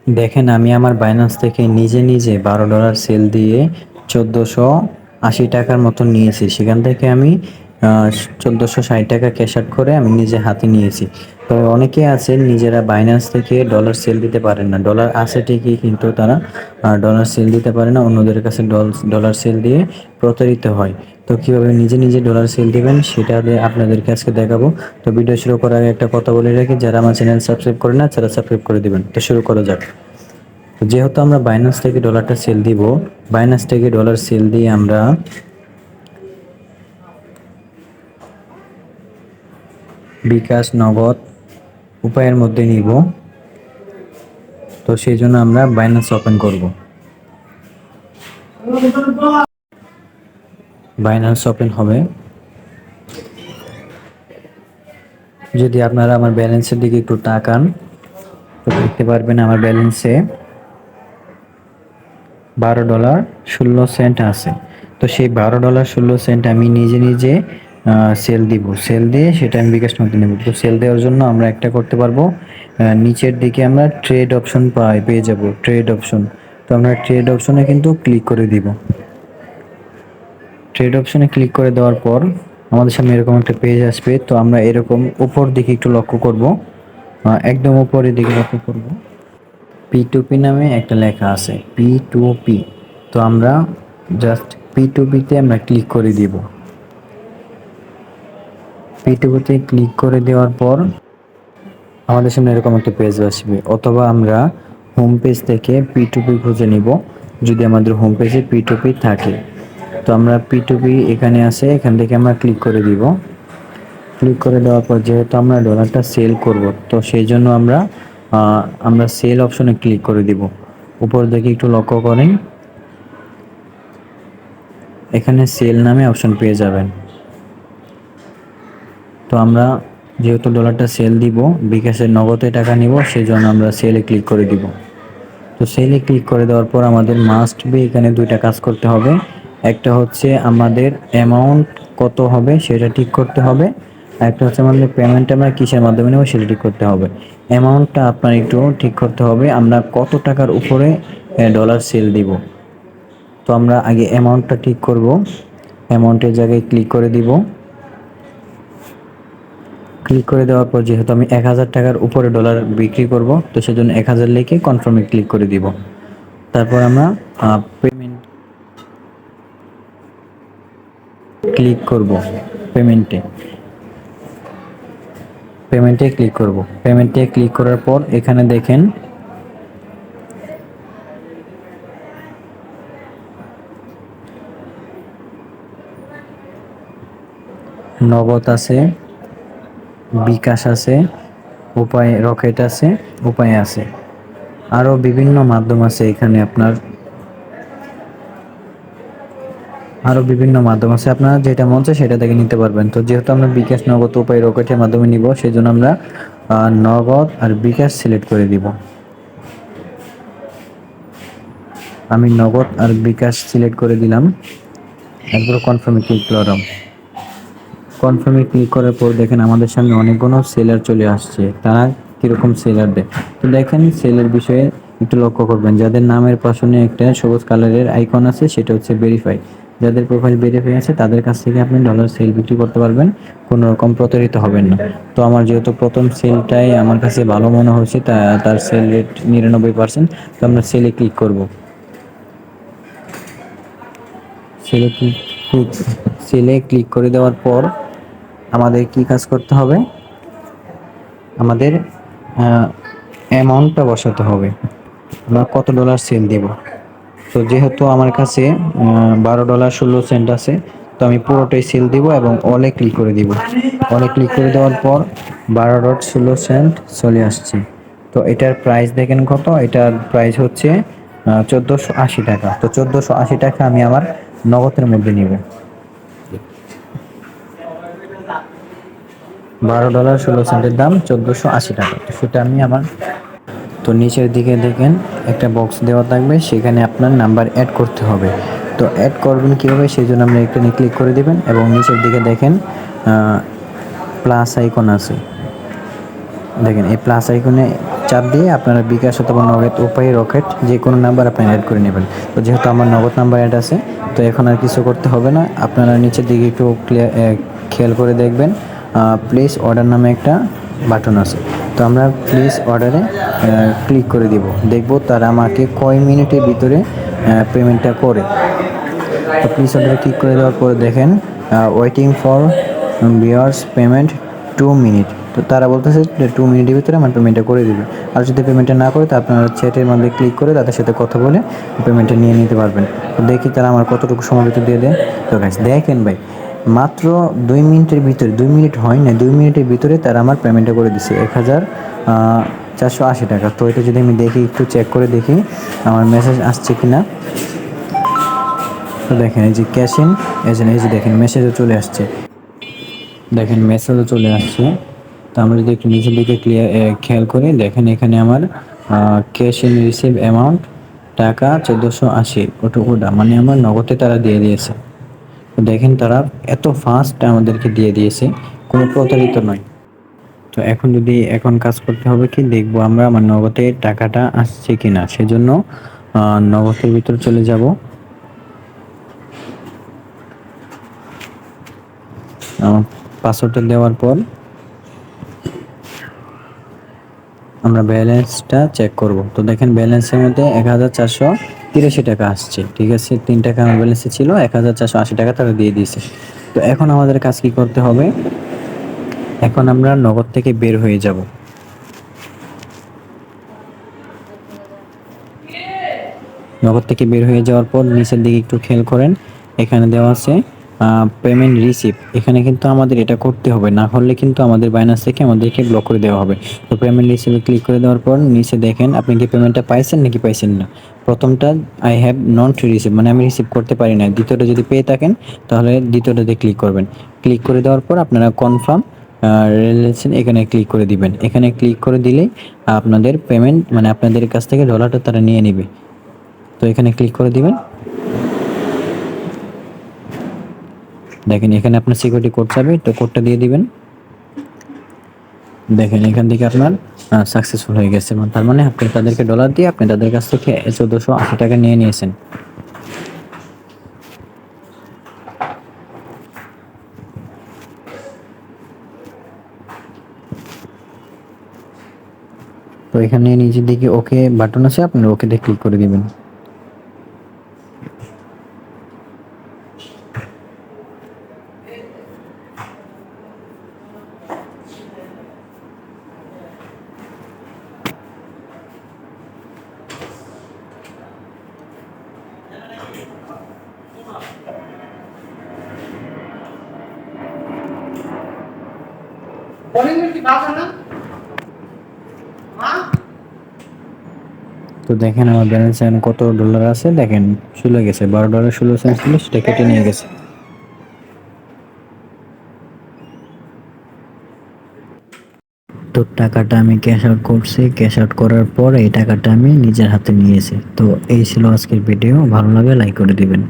দেখেন আমি আমার বাইন্যান্স থেকে নিজে নিজে $12 সেল দিয়ে 1480 টাকার মতো নিয়েছি। সেখান থেকে আমি 1460 টাকা ক্যাশ আউট করে আমি নিজে হাতে নিয়েছি। তো অনেকে আছে নিজেরা বাইন্যান্স থেকে ডলার সেল দিতে পারেন না, ডলার আছে ঠিকই কিন্তু তারা ডলার সেল দিতে পারে না, অন্যদের কাছে ডলার সেল দিয়ে প্রতারিত হয়। তো কিভাবে নিজে নিজে ডলার সেল দিবেন সেটা আপনাদেরকে আজকে দেখাবো। তো ভিডিও শুরু করার আগে একটা কথা বলে রাখি, যারা আমার চ্যানেল সাবস্ক্রাইব করে না তারা সাবস্ক্রাইব করে দিবেন। তো শুরু করা যাক। তো যেহেতু আমরা বাইন্যান্স থেকে ডলারটা সেল দিব, বাইন্যান্স থেকে ডলার সেল দিয়ে আমরা বিকাশ, নগদ উপায়ের মধ্যে নিব। তো সেই জন্য আমরা বাইন্যান্স ওপেন করব। বাইন্যান্স ওপেন হবে। যদি আপনারা আমার ব্যালেন্সের দিকে একটু তাকান তো দেখতে পারবেন আমার ব্যালেন্সে $12.16 আছে। তো সেই $12.16 আমি নিজে নিজে সেল দিব, সেল দিয়ে সেটা আমি বিকাশ নগদে নেব। তো সেল দেওয়ার জন্য আমরা একটা করতে পারবো, নিচের দিকে আমরা ট্রেড অপশন পেয়ে যাব, ট্রেড অপশন। তো আমরা ট্রেড অপশনে কিন্তু ক্লিক করে দিব। ট্রেড অপশনে ক্লিক করে দেওয়ার পর আমাদের সামনে এরকম একটা পেজ আসবে। তো আমরা এরকম উপর দিকে একটু লক্ষ্য করব, একদম উপরের দিকে লক্ষ্য করব, P2P নামে একটা লেখা আছে, P2P। তো আমরা জাস্ট P2P-তে আমরা ক্লিক করে দিব। P2P-তে ক্লিক করে দেওয়ার পর আমাদের সামনে এরকম একটা পেজ আসবে, অথবা আমরা হোম পেজ থেকে P2P খুঁজে নিব যদি আমাদের হোম পেজে P2P থাকে। তো আমরা P2P এখানে আছে, এখান থেকে আমরা ক্লিক করে দিব। ক্লিক করে দেওয়ার পর যেহেতু আমরা ডলারটা সেল করব, তো সেই জন্য আমরা সেল অপশনে ক্লিক করে দিব। উপর দিকে একটু লক্ষ্য করেন, এখানে সেল নামে অপশন পেয়ে যাবেন। তো আমরা যেহেতু ডলারটা সেল দিব, বিকাশের নগদে টাকা নিব, সেই জন্য আমরা সেলে ক্লিক করে দিব। তো সেলে ক্লিক করে দেওয়ার পর আমাদের মাস্ট বি এখানে দুইটা কাজ করতে হবে। একটা হচ্ছে আমাদের অ্যামাউন্ট কত হবে সেটা ঠিক করতে হবে, একটা হচ্ছে আমাদের পেমেন্ট আমরা কিসের মাধ্যমে নেব সেটা ঠিক করতে হবে। অ্যামাউন্টটা আপনার একটু ঠিক করতে হবে, আমরা কত টাকার উপরে ডলার সেল দিব। তো আমরা আগে অ্যামাউন্টটা ঠিক করব, অ্যামাউন্টের জায়গায় ক্লিক করে দিব। ক্লিক করে দেওয়ার পর যেহেতু আমি 1000 টাকার উপরে ডলার বিক্রি করব, তো সেজন্য 1000 লিখে কনফার্মে ক্লিক করে দিব। তারপর আমরা পেমেন্ট ক্লিক করব, পেমেন্টে পেমেন্টে ক্লিক করব। পেমেন্টে ক্লিক করার পর এখানে দেখেন নগদ আছে, বিকাশ আছে, উপায় রকেট আছে, উপায় আছে, আরও বিভিন্ন মাধ্যম আছে। এখানে আপনারা যেটা মন চায় সেটা থেকে নিতে পারবেন। তো যেহেতু আমরা বিকাশ, নগদ, উপায়, রকেটের মাধ্যমে নিব, সেই জন্য আমরা নগদ আর বিকাশ সিলেক্ট করে দিব। আমি নগদ আর বিকাশ সিলেক্ট করে দিলাম, একবার কনফার্মে ক্লিক করলাম। কনফার্মে ক্লিক করার পর দেখেন আমাদের সামনে অনেকগুলো সেলার চলে আসছে, তারা কীরকম সেলার দেয়। তো দেখেন সেলের বিষয়ে একটু লক্ষ্য করবেন, যাদের নামের পাশে একটা সবুজ কালারের আইকন আছে সেটা হচ্ছে ভেরিফাই। যাদের প্রোফাইল ভেরিফাই আছে তাদের কাছ থেকে আপনি ডলার সেল বিক্রি করতে পারবেন, কোনো রকম প্রতারিত হবেন না। তো আমার যেহেতু প্রথম সেলটাই আমার কাছে ভালো মনে হয়েছে, তার সেল রেট 99%। তো আমরা সেলে ক্লিক করব। সেলে ক্লিক সেলে ক্লিক করে দেওয়ার পর আমাদের কি কাজ করতে হবে, আমাদের অ্যামাউন্টটা বসাতে হবে, আমরা কত ডলার সেল দিব। তো যেহেতু আমার কাছে $12.16 আছে, তো আমি পুরোটাই সেল দিব এবং অলে ক্লিক করে দিব। অলে ক্লিক করে দেওয়ার পর $12.16 চলে আসছে। তো এটার প্রাইস দেখেন কত, এটার প্রাইস হচ্ছে 1480 টাকা। তো 1480 টাকা আমি আমার নগদের মধ্যে নিব। $12.16 দাম, 1480 টাকা। তো সেটা আমি আমার, তো নিচের দিকে দেখেন একটা বক্স দেওয়া থাকবে, সেখানে আপনার নাম্বার অ্যাড করতে হবে। তো অ্যাড করবেন কীভাবে, সেই জন্য আপনি এখানে ক্লিক করে দেবেন এবং নিচের দিকে দেখেন প্লাস আইকন আছে, দেখেন এই প্লাস আইকনে চাপ দিয়ে আপনারা বিকাশ অথবা নগদ উপায় রকেট যে কোনো নাম্বার আপনারা অ্যাড করে নেবেন। তো যেহেতু আমার নগদ নাম্বার অ্যাড আছে, তো এখন আর কিছু করতে হবে না। আপনারা নিচের দিকে একটু খেয়াল করে দেখবেন, প্লেস অর্ডার নামে একটা বাটন আছে। তো আমরা প্লিজ অর্ডারে ক্লিক করে দিব, দেখব তারা আমাকে কয় মিনিটের ভিতরে পেমেন্টটা করে। তো প্লিজ অর্ডারে ক্লিক করে দেওয়ার পরে দেখেন waiting for buyer's payment 2 minute. তো তারা বলতেছে যে 2 মিনিটের ভিতরে আমার পেমেন্টটা করে দিবে। আর যদি পেমেন্টটা না করে তো আপনারা চ্যাটের মধ্যে ক্লিক করে তাদের সাথে কথা বলে পেমেন্টটা নিয়ে নিতে পারবেন। তো দেখি তারা আমার কতটুকু সময় ভিতরে দিয়ে দেয়। তো গাইস দেখেন ভাই, মাত্র 2 মিনিটের ভিতরে, 2 মিনিট হয় না, 2 মিনিটের ভিতরে তারা আমার পেমেন্টটা করে দিছে 1480 টাকা। তো এটা যদি আমি দেখি, একটু চেক করে দেখি আমার মেসেজ আসছে কিনা। তো দেখেন এই যে ক্যাশ ইন, এই যে দেখেন মেসেজও চলে আসছে, দেখেন মেসেজও চলে আসছে। তো আমরা যদি একটু নিচের দিকে খেয়াল করি, দেখেন এখানে আমার ক্যাশ ইন রিসিভ অ্যামাউন্ট টাকা 1480, ওটা মানে আমার নগদে তারা দিয়ে দিয়েছে। তো দেখেন তারা এত ফাস্ট আমাদেরকে দিয়ে দিয়েছে, কোনো প্রতারিত নয়। তো এখন কাজ করতে হবে কি, দেখবো আমরা আমার নগদে টাকাটা আসছে কিনা। সেজন্য নগদের ভিতর চলে যাব। পাসওয়ার্ডটা দেওয়ার পর আমরা ব্যালেন্সটা চেক করব। তো দেখেন ব্যালেন্সের মধ্যে 1483 টাকা আসছে, ঠিক আছে। 3 টাকা আমার ব্যালেন্সে ছিল, 1480 টাকা তারা দিয়ে দিয়েছে। তো এখন আমাদের কাজ কি করতে হবে, এখন আমরা নগদ থেকে বের হয়ে যাব। নগদ থেকে বের হয়ে যাওয়ার পর নিচের দিকে একটু খেয়াল করেন, এখানে দেওয়া আছে পেমেন্ট রিসিভ। এখানে কিন্তু আমাদের এটা করতে হবে, না হলে কিন্তু আমাদের বাইনান্স থেকে আমাদেরকে ব্লক করে দেওয়া হবে। তো পেমেন্ট রিসিভে ক্লিক করে দেওয়ার পর নিচে দেখেন আপনি কি পেমেন্টটা পাইছেন নাকি পাইছেন না। প্রথমটা আই হ্যাভ নট রিসিভ, মানে আমি রিসিভ করতে পারি না। দ্বিতীয়টা যদি পেয়ে থাকেন তাহলে দ্বিতীয়টাতে ক্লিক করবেন। ক্লিক করে দেওয়ার পর আপনারা কনফার্ম রিলেশন এখানে ক্লিক করে দিবেন। এখানে ক্লিক করে দিলেই আপনাদের পেমেন্ট, মানে আপনাদের কাছ থেকে ডলারটা তারা নিয়ে নেবে। তো এখানে ক্লিক করে দিবেন। দেখেন এখানে আপনার সিকিউরিটি কোড চাবে, তো কোডটা দিয়ে দিবেন। দেখেন এখান থেকে আপনার সাকসেসফুল হয়ে গেছে, তার মানে আপনি তাদেরকে ডলার দিয়ে আপনি তাদের কাছ থেকে 1480 টাকা নিয়ে নিয়েছেন। তো এখানে নিচের দিকে ওকে বাটন আছে, আপনারা ওকেতে ক্লিক করে দিবেন। তো দেখেন আমার ব্যালেন্স এখন কত ডলার আছে, দেখেন চলে গেছে $12.16 ছিল, সেটা কেটে নিয়ে গেছে। তো টাকাটা আমি ক্যাশ আউট করছি, ক্যাশ আউট করার পর এই টাকাটা আমি নিজের হাতে নিয়েছি। তো এই ছিল আজকের ভিডিও, ভালো লাগে লাইক করে দিবেন।